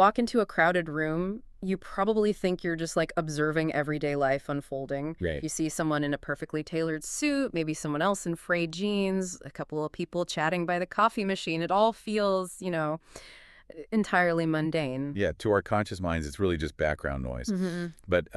Walk into a crowded room, you probably think you're just like observing everyday life unfolding. Right. You see someone in a perfectly tailored suit, maybe someone else in frayed jeans, a couple of people chatting by the coffee machine. It all feels, entirely mundane. Yeah, to our conscious minds, it's really just background noise. Hmm. But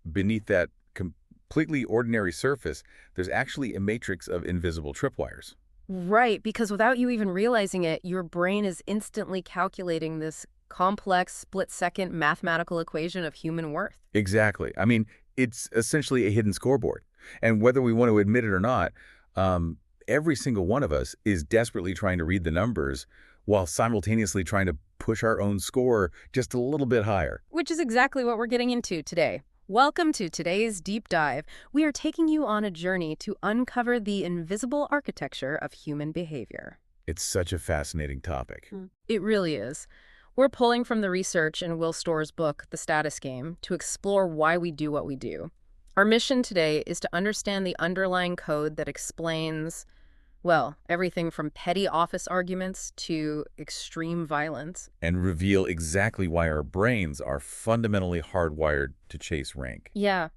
beneath that completely ordinary surface, there's actually a matrix of invisible tripwires. Right, because without you even realizing it, your brain is instantly calculating this complex split-second mathematical equation of human worth. Exactly. I mean, it's essentially a hidden scoreboard. And whether we want to admit it or not, every single one of us is desperately trying to read the numbers while simultaneously trying to push our own score just a little bit higher. Which is exactly what we're getting into today. Welcome to today's deep dive. We are taking you on a journey to uncover the invisible architecture of human behavior. It's such a fascinating topic. It really is. We're pulling from the research in Will Storr's book, The Status Game, to explore why we do what we do. Our mission today is to understand the underlying code that explains, well, everything from petty office arguments to extreme violence. And reveal exactly why our brains are fundamentally hardwired to chase rank. Yeah.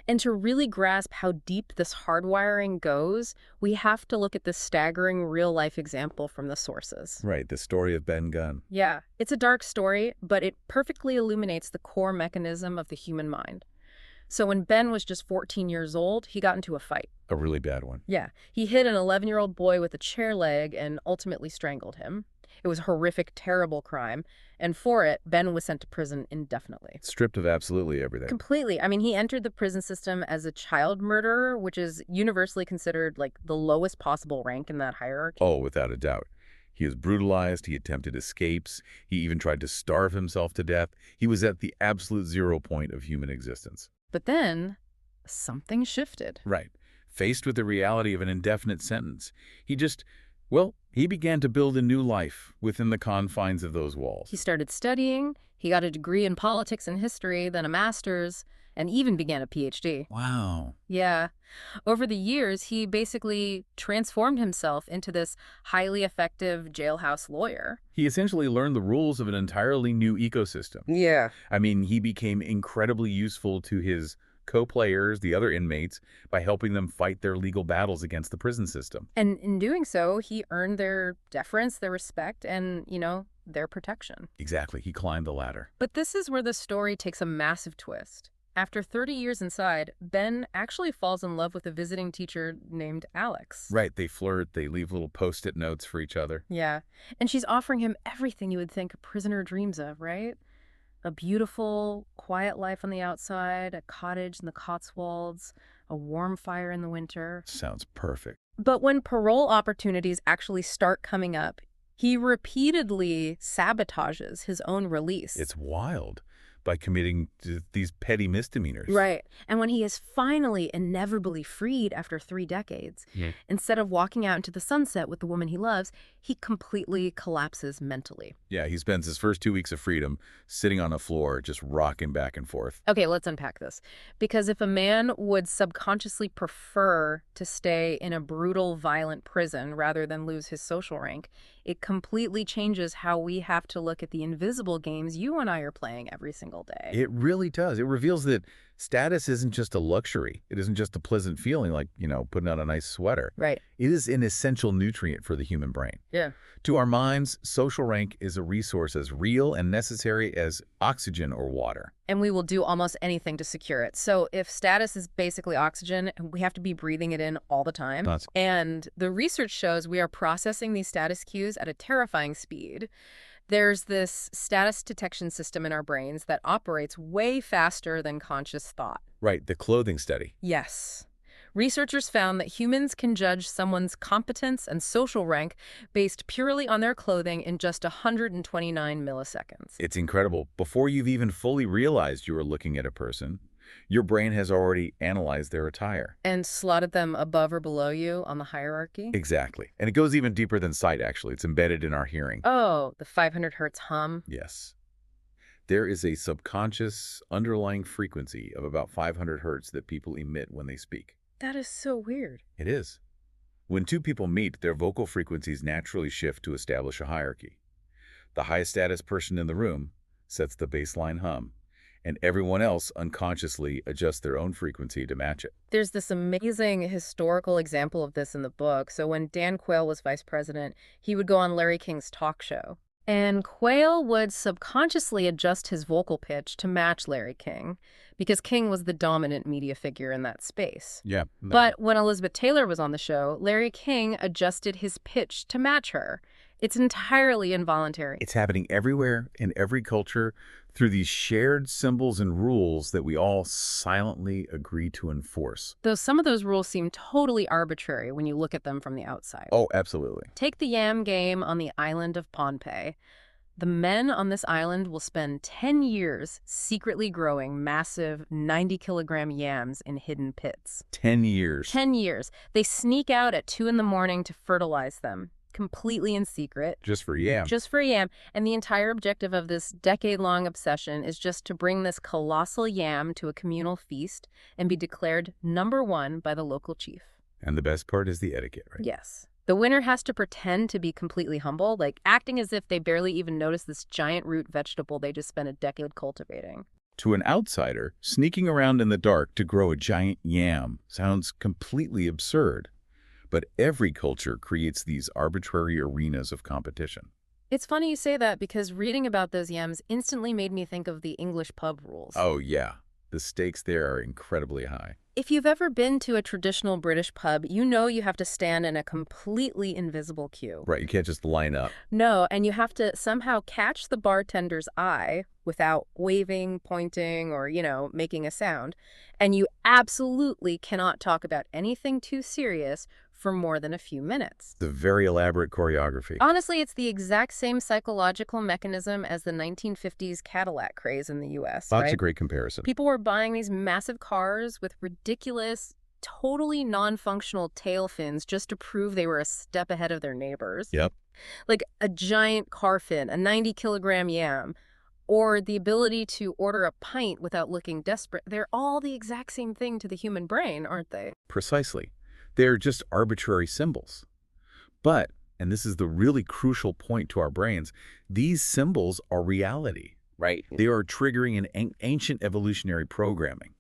And to really grasp how deep this hardwiring goes, we have to look at this staggering real-life example from the sources. Right, the story of Ben Gunn. Yeah, it's a dark story, but it perfectly illuminates the core mechanism of the human mind. So when Ben was just 14 years old, he got into a fight. A really bad one. Yeah, he hit an 11-year-old boy with a chair leg and ultimately strangled him. It was a horrific, terrible crime, and for it, Ben was sent to prison indefinitely. Stripped of absolutely everything. Completely. I mean, he entered the prison system as a child murderer, which is universally considered like the lowest possible rank in that hierarchy. Oh, without a doubt. He was brutalized, he attempted escapes, he even tried to starve himself to death. He was at the absolute 0 point of human existence. But then, something shifted. Right. Faced with the reality of an indefinite sentence, he began to build a new life within the confines of those walls. He started studying, he got a degree in politics and history, then a master's, and even began a PhD. Wow. Yeah. Over the years, he basically transformed himself into this highly effective jailhouse lawyer. He essentially learned the rules of an entirely new ecosystem. Yeah. I mean, he became incredibly useful to his co-players, the other inmates, by helping them fight their legal battles against the prison system. And in doing so, he earned their deference, their respect, and, their protection. Exactly. He climbed the ladder. But this is where the story takes a massive twist. After 30 years inside, Ben actually falls in love with a visiting teacher named Alex. Right. They flirt. They leave little Post-it notes for each other. Yeah. And she's offering him everything you would think a prisoner dreams of, right? A beautiful, quiet life on the outside, a cottage in the Cotswolds, a warm fire in the winter. Sounds perfect. But when parole opportunities actually start coming up, he repeatedly sabotages his own release. It's wild. By committing to these petty misdemeanors. Right. And when he is finally inevitably freed after 3 decades, instead of walking out into the sunset with the woman he loves, he completely collapses mentally. Yeah, he spends his first 2 weeks of freedom sitting on a floor, just rocking back and forth. Okay, let's unpack this. Because if a man would subconsciously prefer to stay in a brutal, violent prison rather than lose his social rank, it completely changes how we have to look at the invisible games you and I are playing every single day. It really does. It reveals that status isn't just a luxury. It isn't just a pleasant feeling like, putting on a nice sweater. Right. It is an essential nutrient for the human brain. Yeah. To our minds, social rank is a resource as real and necessary as oxygen or water. And we will do almost anything to secure it. So if status is basically oxygen, we have to be breathing it in all the time. And the research shows we are processing these status cues at a terrifying speed. There's this status detection system in our brains that operates way faster than conscious thought. Right, the clothing study. Yes. Researchers found that humans can judge someone's competence and social rank based purely on their clothing in just 129 milliseconds. It's incredible. Before you've even fully realized you were looking at a person, your brain has already analyzed their attire. And slotted them above or below you on the hierarchy? Exactly. And it goes even deeper than sight, actually. It's embedded in our hearing. Oh, the 500 hertz hum? Yes. There is a subconscious underlying frequency of about 500 hertz that people emit when they speak. That is so weird. It is. When two people meet, their vocal frequencies naturally shift to establish a hierarchy. The highest status person in the room, sets the baseline hum, and everyone else unconsciously adjusts their own frequency to match it. There's this amazing historical example of this in the book. So when Dan Quayle was vice president, he would go on Larry King's talk show. And Quayle would subconsciously adjust his vocal pitch to match Larry King because King was the dominant media figure in that space. Yeah. But when Elizabeth Taylor was on the show, Larry King adjusted his pitch to match her. It's entirely involuntary. It's happening everywhere in every culture through these shared symbols and rules that we all silently agree to enforce. Though some of those rules seem totally arbitrary when you look at them from the outside. Oh, absolutely. Take the yam game on the island of Pohnpei. The men on this island will spend 10 years secretly growing massive 90-kilogram yams in hidden pits. 10 years. 10 years. They sneak out at 2 in the morning to fertilize them, completely in secret. Just for yam. Just for yam. And the entire objective of this decade-long obsession is just to bring this colossal yam to a communal feast and be declared #1 by the local chief. And the best part is the etiquette, right? Yes. The winner has to pretend to be completely humble, like acting as if they barely even noticed this giant root vegetable they just spent a decade cultivating. To an outsider, sneaking around in the dark to grow a giant yam sounds completely absurd. But every culture creates these arbitrary arenas of competition. It's funny you say that because reading about those yams instantly made me think of the English pub rules. Oh, yeah. The stakes there are incredibly high. If you've ever been to a traditional British pub, you know you have to stand in a completely invisible queue. Right, you can't just line up. No, and you have to somehow catch the bartender's eye without waving, pointing, or, making a sound. And you absolutely cannot talk about anything too serious for more than a few minutes. The very elaborate choreography. Honestly, it's the exact same psychological mechanism as the 1950s Cadillac craze in the U.S., That's a great comparison. People were buying these massive cars with ridiculous, totally non-functional tail fins just to prove they were a step ahead of their neighbors. Yep. Like a giant car fin, a 90-kilogram yam, or the ability to order a pint without looking desperate. They're all the exact same thing to the human brain, aren't they? Precisely. They're just arbitrary symbols. But, and this is the really crucial point to our brains, these symbols are reality. Right. They are triggering an ancient evolutionary programming.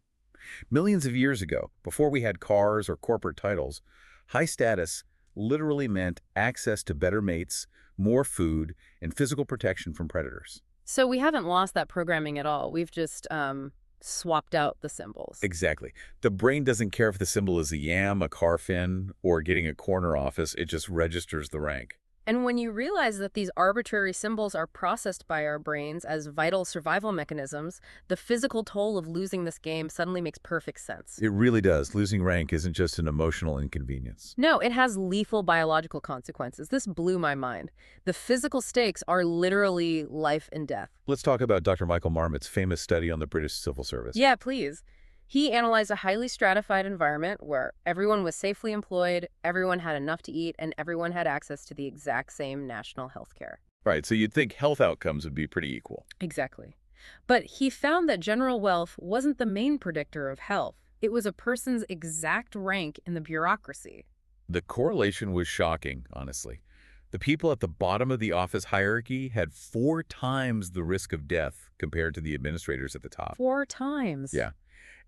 Millions of years ago, before we had cars or corporate titles, high status literally meant access to better mates, more food, and physical protection from predators. So we haven't lost that programming at all. We've just swapped out the symbols. Exactly. The brain doesn't care if the symbol is a yam, a car fin, or getting a corner office. It just registers the rank. And when you realize that these arbitrary symbols are processed by our brains as vital survival mechanisms, the physical toll of losing this game suddenly makes perfect sense. It really does. Losing rank isn't just an emotional inconvenience. No, it has lethal biological consequences. This blew my mind. The physical stakes are literally life and death. Let's talk about Dr. Michael Marmot's famous study on the British civil service. Yeah, please. He analyzed a highly stratified environment where everyone was safely employed, everyone had enough to eat, and everyone had access to the exact same national health care. Right, so you'd think health outcomes would be pretty equal. Exactly. But he found that general wealth wasn't the main predictor of health. It was a person's exact rank in the bureaucracy. The correlation was shocking, honestly. The people at the bottom of the office hierarchy had 4 times the risk of death compared to the administrators at the top. 4 times? Yeah.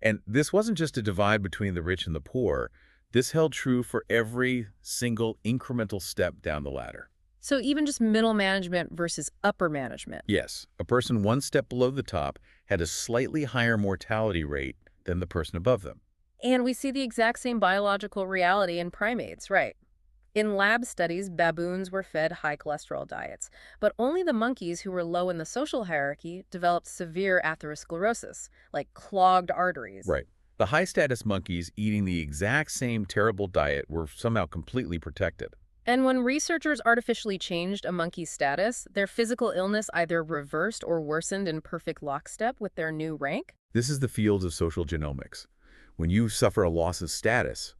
And this wasn't just a divide between the rich and the poor. This held true for every single incremental step down the ladder. So even just middle management versus upper management. Yes, a person 1 step below the top had a slightly higher mortality rate than the person above them. And we see the exact same biological reality in primates, right? In lab studies, baboons were fed high cholesterol diets, but only the monkeys who were low in the social hierarchy developed severe atherosclerosis, like clogged arteries. Right. The high-status monkeys eating the exact same terrible diet were somehow completely protected. And when researchers artificially changed a monkey's status, their physical illness either reversed or worsened in perfect lockstep with their new rank. This is the field of social genomics. When you suffer a loss of status,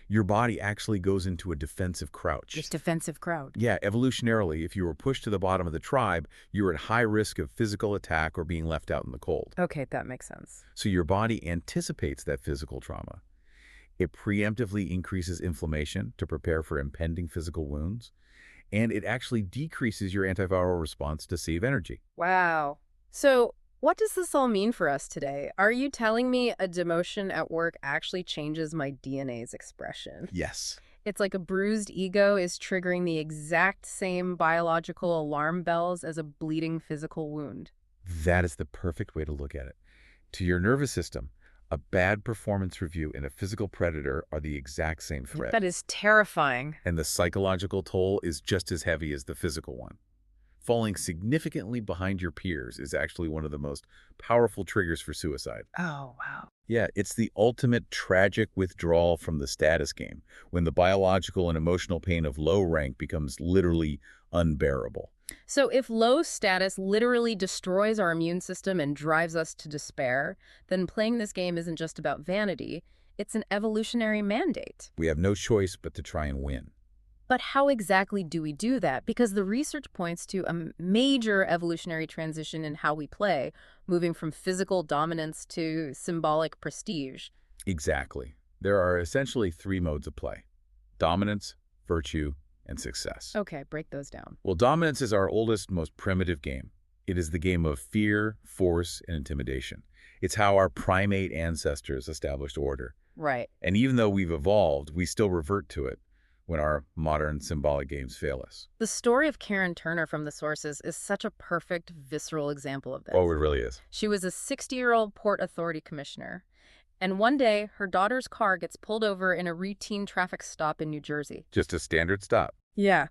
your body actually goes into a defensive crouch. Just defensive crouch. Yeah, evolutionarily, if you were pushed to the bottom of the tribe, you were at high risk of physical attack or being left out in the cold. Okay, that makes sense. So your body anticipates that physical trauma. It preemptively increases inflammation to prepare for impending physical wounds, and it actually decreases your antiviral response to save energy. Wow. So, what does this all mean for us today? Are you telling me a demotion at work actually changes my DNA's expression? Yes. It's like a bruised ego is triggering the exact same biological alarm bells as a bleeding physical wound. That is the perfect way to look at it. To your nervous system, a bad performance review and a physical predator are the exact same threat. That is terrifying. And the psychological toll is just as heavy as the physical one. Falling significantly behind your peers is actually one of the most powerful triggers for suicide. Oh, wow. Yeah, it's the ultimate tragic withdrawal from the status game, when the biological and emotional pain of low rank becomes literally unbearable. So if low status literally destroys our immune system and drives us to despair, then playing this game isn't just about vanity, it's an evolutionary mandate. We have no choice but to try and win. But how exactly do we do that? Because the research points to a major evolutionary transition in how we play, moving from physical dominance to symbolic prestige. Exactly. There are essentially three modes of play: dominance, virtue, and success. Okay, break those down. Well, dominance is our oldest, most primitive game. It is the game of fear, force, and intimidation. It's how our primate ancestors established order. Right. And even though we've evolved, we still revert to it when our modern symbolic games fail us. The story of Karen Turner from the sources is such a perfect, visceral example of this. Oh, it really is. She was a 60-year-old Port Authority commissioner, and one day her daughter's car gets pulled over in a routine traffic stop in New Jersey. Just a standard stop. Yeah.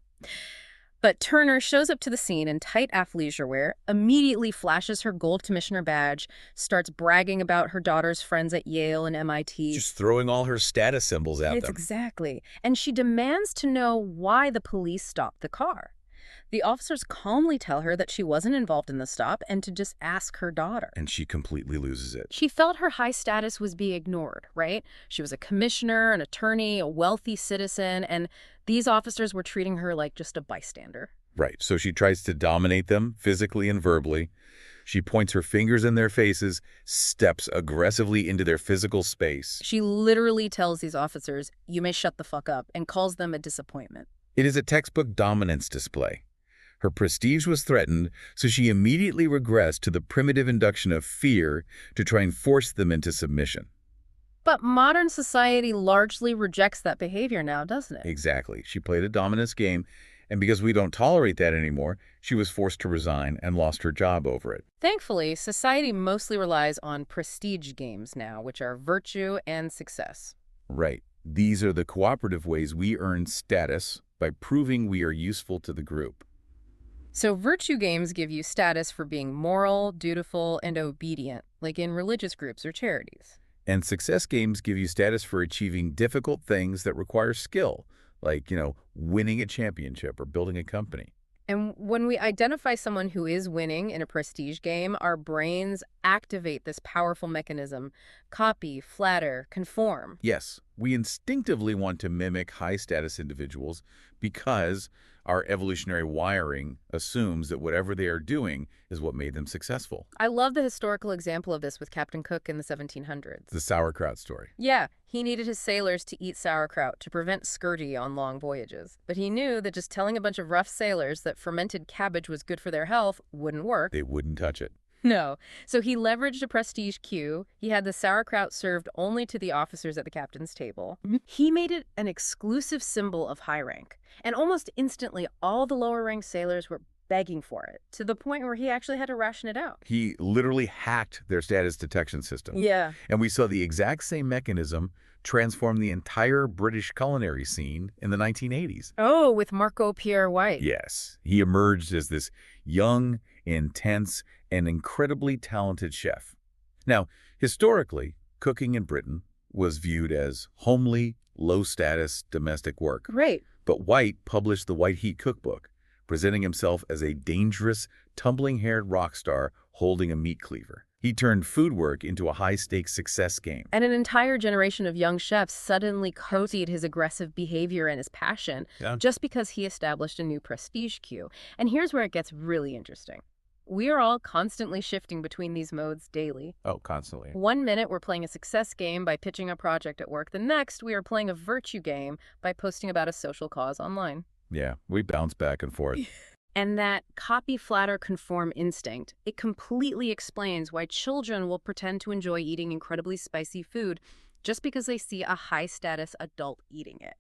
But Turner shows up to the scene in tight athleisure wear, immediately flashes her gold commissioner badge, starts bragging about her daughter's friends at Yale and MIT. Just throwing all her status symbols at them. Exactly. And she demands to know why the police stopped the car. The officers calmly tell her that she wasn't involved in the stop and to just ask her daughter. And she completely loses it. She felt her high status was being ignored, right? She was a commissioner, an attorney, a wealthy citizen, and these officers were treating her like just a bystander. Right. So she tries to dominate them physically and verbally. She points her fingers in their faces, steps aggressively into their physical space. She literally tells these officers, "You may shut the fuck up," and calls them a disappointment. It is a textbook dominance display. Her prestige was threatened, so she immediately regressed to the primitive induction of fear to try and force them into submission. But modern society largely rejects that behavior now, doesn't it? Exactly. She played a dominance game, and because we don't tolerate that anymore, she was forced to resign and lost her job over it. Thankfully, society mostly relies on prestige games now, which are virtue and success. Right. These are the cooperative ways we earn status by proving we are useful to the group. So virtue games give you status for being moral, dutiful, and obedient, like in religious groups or charities. And success games give you status for achieving difficult things that require skill, like, winning a championship or building a company. And when we identify someone who is winning in a prestige game, our brains activate this powerful mechanism: copy, flatter, conform. Yes, we instinctively want to mimic high-status individuals because our evolutionary wiring assumes that whatever they are doing is what made them successful. I love the historical example of this with Captain Cook in the 1700s. The sauerkraut story. Yeah, he needed his sailors to eat sauerkraut to prevent scurvy on long voyages. But he knew that just telling a bunch of rough sailors that fermented cabbage was good for their health wouldn't work. They wouldn't touch it. No. So he leveraged a prestige cue. He had the sauerkraut served only to the officers at the captain's table. He made it an exclusive symbol of high rank. And almost instantly, all the lower-ranked sailors were begging for it, to the point where he actually had to ration it out. He literally hacked their status detection system. Yeah. And we saw the exact same mechanism transform the entire British culinary scene in the 1980s. Oh, with Marco Pierre White. Yes. He emerged as this young, intense, and incredibly talented chef. Now, historically, cooking in Britain was viewed as homely, low-status domestic work. Great. But White published the White Heat Cookbook, presenting himself as a dangerous, tumbling-haired rock star holding a meat cleaver. He turned food work into a high-stakes success game. And an entire generation of young chefs suddenly copied his aggressive behavior and his passion just because he established a new prestige cue. And here's where it gets really interesting. We are all constantly shifting between these modes daily. Oh, constantly. One minute we're playing a success game by pitching a project at work. The next we are playing a virtue game by posting about a social cause online. Yeah, we bounce back and forth. And that copy, flatter, conform instinct, it completely explains why children will pretend to enjoy eating incredibly spicy food just because they see a high-status adult eating it.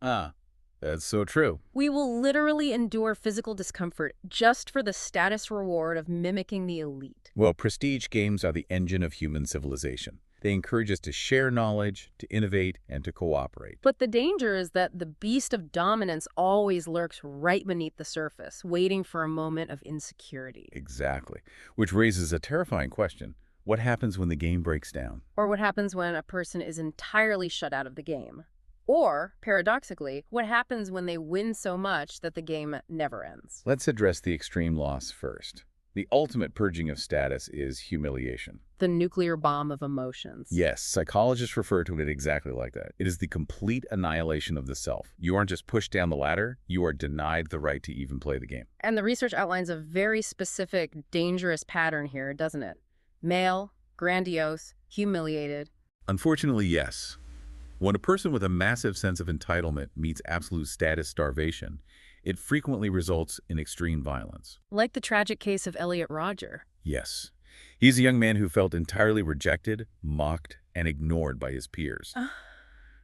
That's so true. We will literally endure physical discomfort just for the status reward of mimicking the elite. Well, prestige games are the engine of human civilization. They encourage us to share knowledge, to innovate, and to cooperate. But the danger is that the beast of dominance always lurks right beneath the surface, waiting for a moment of insecurity. Exactly. Which raises a terrifying question. What happens when the game breaks down? Or what happens when a person is entirely shut out of the game? Or, paradoxically, what happens when they win so much that the game never ends? Let's address the extreme loss first. The ultimate purging of status is humiliation. The nuclear bomb of emotions. Yes, psychologists refer to it exactly like that. It is the complete annihilation of the self. You aren't just pushed down the ladder, you are denied the right to even play the game. And the research outlines a very specific, dangerous pattern here, doesn't it? Male, grandiose, humiliated. Unfortunately, yes. When a person with a massive sense of entitlement meets absolute status starvation, it frequently results in extreme violence. Like the tragic case of Elliot Rodger. Yes. He's a young man who felt entirely rejected, mocked, and ignored by his peers.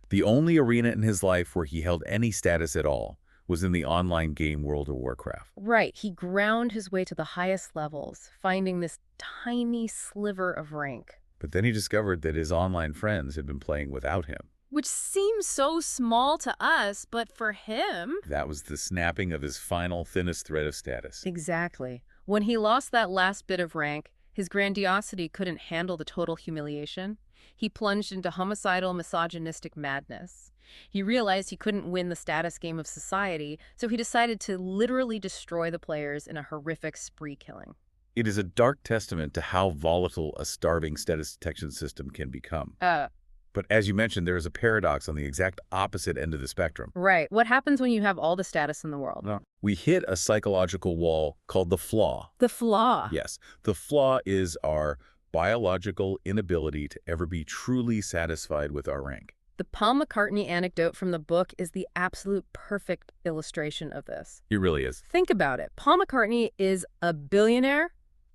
The only arena in his life where he held any status at all was in the online game World of Warcraft. Right. He ground his way to the highest levels, finding this tiny sliver of rank. But then he discovered that his online friends had been playing without him. Which seems so small to us, but for him... That was the snapping of his final, thinnest thread of status. Exactly. When he lost that last bit of rank, his grandiosity couldn't handle the total humiliation. He plunged into homicidal, misogynistic madness. He realized he couldn't win the status game of society, so he decided to literally destroy the players in a horrific spree killing. It is a dark testament to how volatile a starving status detection system can become. But as you mentioned, there is a paradox on the exact opposite end of the spectrum. Right. What happens when you have all the status in the world? We hit a psychological wall called the flaw. The flaw. Yes. The flaw is our biological inability to ever be truly satisfied with our rank. The Paul McCartney anecdote from the book is the absolute perfect illustration of this. It really is. Think about it. Paul McCartney is a billionaire,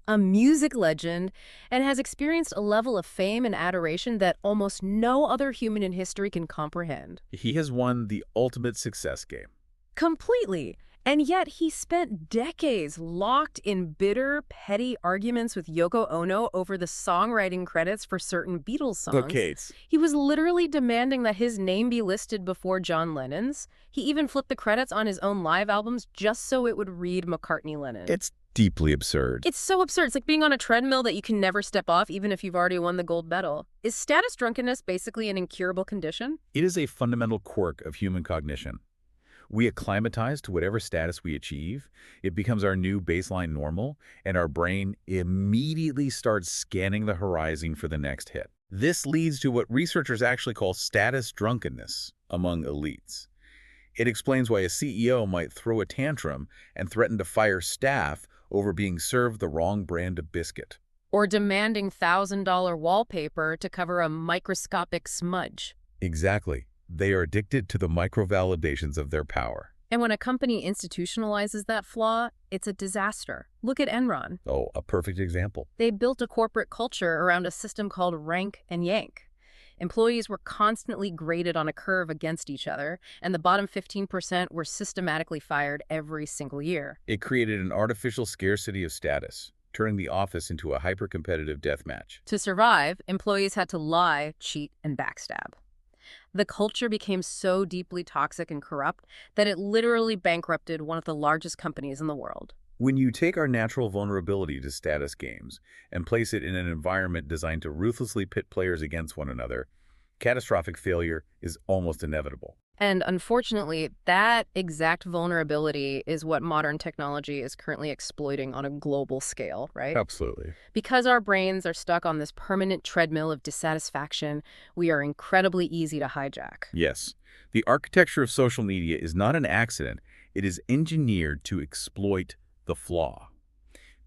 a music legend, and has experienced a level of fame and adoration that almost no other human in history can comprehend. He has won the ultimate success game. Completely. And yet he spent decades locked in bitter, petty arguments with Yoko Ono over the songwriting credits for certain Beatles songs. Decades. He was literally demanding that his name be listed before John Lennon's. He even flipped the credits on his own live albums just so it would read McCartney-Lennon. It's deeply absurd. It's so absurd. It's like being on a treadmill that you can never step off, even if you've already won the gold medal. Is status drunkenness basically an incurable condition? It is a fundamental quirk of human cognition. We acclimatize to whatever status we achieve. It becomes our new baseline normal, and our brain immediately starts scanning the horizon for the next hit. This leads to what researchers actually call status drunkenness among elites. It explains why a CEO might throw a tantrum and threaten to fire staff over being served the wrong brand of biscuit. Or demanding $1,000 wallpaper to cover a microscopic smudge. Exactly. They are addicted to the micro-validations of their power. And when a company institutionalizes that flaw, it's a disaster. Look at Enron. Oh, a perfect example. They built a corporate culture around a system called rank and yank. Employees were constantly graded on a curve against each other, and the bottom 15% were systematically fired every single year. It created an artificial scarcity of status, turning the office into a hyper-competitive deathmatch. To survive, employees had to lie, cheat, and backstab. The culture became so deeply toxic and corrupt that it literally bankrupted one of the largest companies in the world. When you take our natural vulnerability to status games and place it in an environment designed to ruthlessly pit players against one another, catastrophic failure is almost inevitable. And unfortunately, that exact vulnerability is what modern technology is currently exploiting on a global scale, right? Absolutely. Because our brains are stuck on this permanent treadmill of dissatisfaction, we are incredibly easy to hijack. Yes. The architecture of social media is not an accident. It is engineered to exploit the flaw.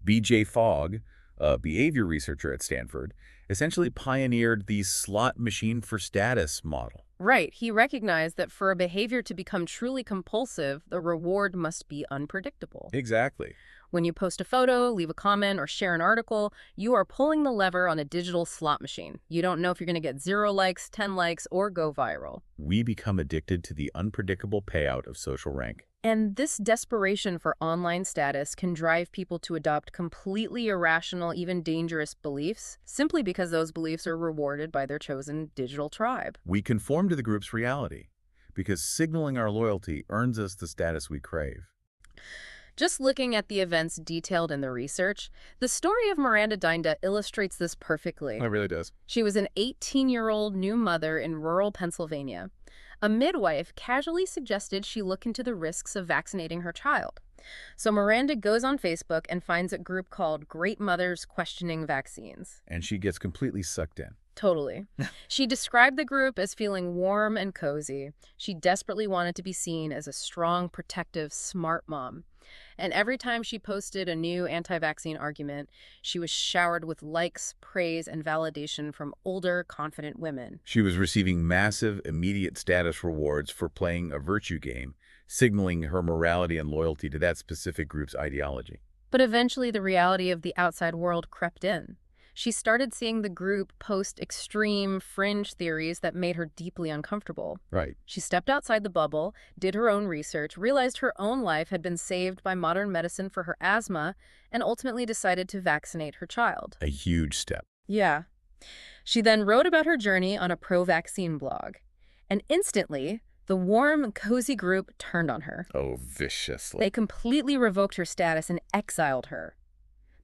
B.J. Fogg, a behavior researcher at Stanford, essentially pioneered the slot machine for status model. Right. He recognized that for a behavior to become truly compulsive, the reward must be unpredictable. Exactly. When you post a photo, leave a comment, or share an article, you are pulling the lever on a digital slot machine. You don't know if you're going to get 0 likes, 10 likes, or go viral. We become addicted to the unpredictable payout of social rank. And this desperation for online status can drive people to adopt completely irrational, even dangerous beliefs, simply because those beliefs are rewarded by their chosen digital tribe. We conform to the group's reality because signaling our loyalty earns us the status we crave. Just looking at the events detailed in the research, the story of Miranda Dinda illustrates this perfectly. It really does. She was an 18-year-old new mother in rural Pennsylvania. A midwife casually suggested she look into the risks of vaccinating her child. So Miranda goes on Facebook and finds a group called Great Mothers Questioning Vaccines. And she gets completely sucked in. Totally. She described the group as feeling warm and cozy. She desperately wanted to be seen as a strong, protective, smart mom. And every time she posted a new anti-vaccine argument, she was showered with likes, praise, and validation from older, confident women. She was receiving massive, immediate status rewards for playing a virtue game, signaling her morality and loyalty to that specific group's ideology. But eventually the reality of the outside world crept in. She started seeing the group post extreme fringe theories that made her deeply uncomfortable. Right. She stepped outside the bubble, did her own research, realized her own life had been saved by modern medicine for her asthma, and ultimately decided to vaccinate her child. A huge step. Yeah. She then wrote about her journey on a pro-vaccine blog. And instantly, the warm, cozy group turned on her. Oh, viciously. They completely revoked her status and exiled her.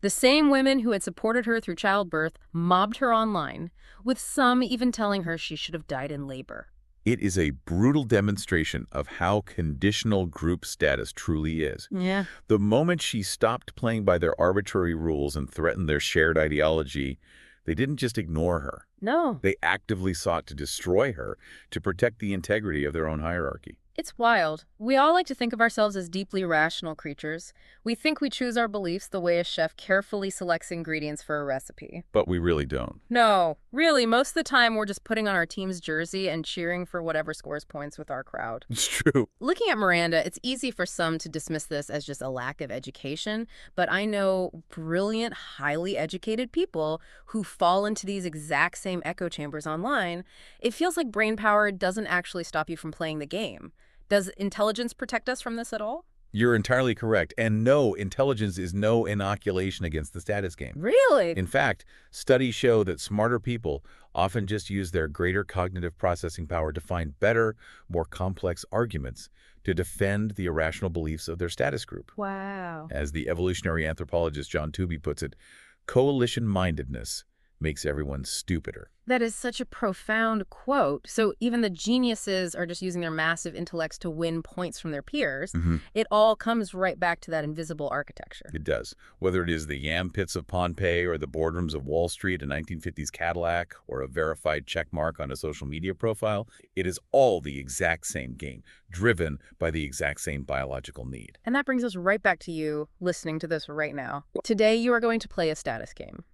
The same women who had supported her through childbirth mobbed her online, with some even telling her she should have died in labor. It is a brutal demonstration of how conditional group status truly is. Yeah. The moment she stopped playing by their arbitrary rules and threatened their shared ideology, they didn't just ignore her. No. They actively sought to destroy her to protect the integrity of their own hierarchy. It's wild. We all like to think of ourselves as deeply rational creatures. We think we choose our beliefs the way a chef carefully selects ingredients for a recipe. But we really don't. No, really, most of the time we're just putting on our team's jersey and cheering for whatever scores points with our crowd. It's true. Looking at Miranda, it's easy for some to dismiss this as just a lack of education, but I know brilliant, highly educated people who fall into these exact same echo chambers online. It feels like brain power doesn't actually stop you from playing the game. Does intelligence protect us from this at all? You're entirely correct. And no, intelligence is no inoculation against the status game. Really? In fact, studies show that smarter people often just use their greater cognitive processing power to find better, more complex arguments to defend the irrational beliefs of their status group. Wow. As the evolutionary anthropologist John Tooby puts it, coalition-mindedness makes everyone stupider. That is such a profound quote. So even the geniuses are just using their massive intellects to win points from their peers. It all comes right back to that invisible architecture. It does. Whether it is the yam pits of Pompeii or the boardrooms of Wall Street, a 1950s Cadillac, or a verified check mark on a social media profile, it is all the exact same game, driven by the exact same biological need. And that brings us right back to you listening to this right now. Today, you are going to play a status game.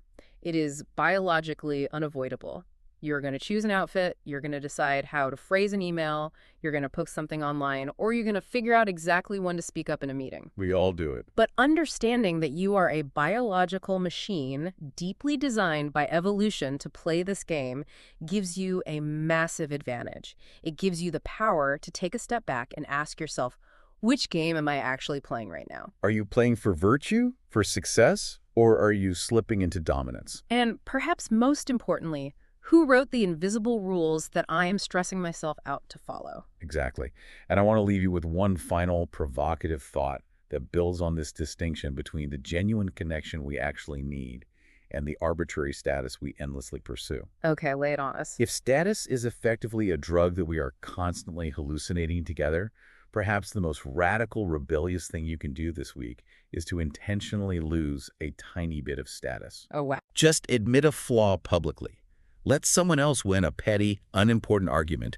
It is biologically unavoidable. You're going to choose an outfit, you're going to decide how to phrase an email, you're going to post something online, or you're going to figure out exactly when to speak up in a meeting. We all do it. But understanding that you are a biological machine deeply designed by evolution to play this game gives you a massive advantage. It gives you the power to take a step back and ask yourself, which game am I actually playing right now? Are you playing for virtue, for success, or are you slipping into dominance? And perhaps most importantly, who wrote the invisible rules that I am stressing myself out to follow? Exactly. And I want to leave you with one final provocative thought that builds on this distinction between the genuine connection we actually need and the arbitrary status we endlessly pursue. Okay, lay it on us. If status is effectively a drug that we are constantly hallucinating together, perhaps the most radical, rebellious thing you can do this week is to intentionally lose a tiny bit of status. Oh, wow. Just admit a flaw publicly. Let someone else win a petty, unimportant argument.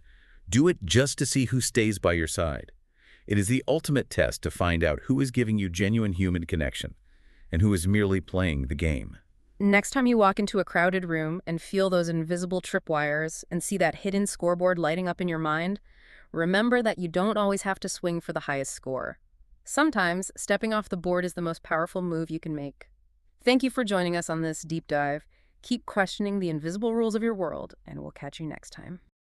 Do it just to see who stays by your side. It is the ultimate test to find out who is giving you genuine human connection and who is merely playing the game. Next time you walk into a crowded room and feel those invisible tripwires and see that hidden scoreboard lighting up in your mind, remember that you don't always have to swing for the highest score. Sometimes, stepping off the board is the most powerful move you can make. Thank you for joining us on this deep dive. Keep questioning the invisible rules of your world, and we'll catch you next time.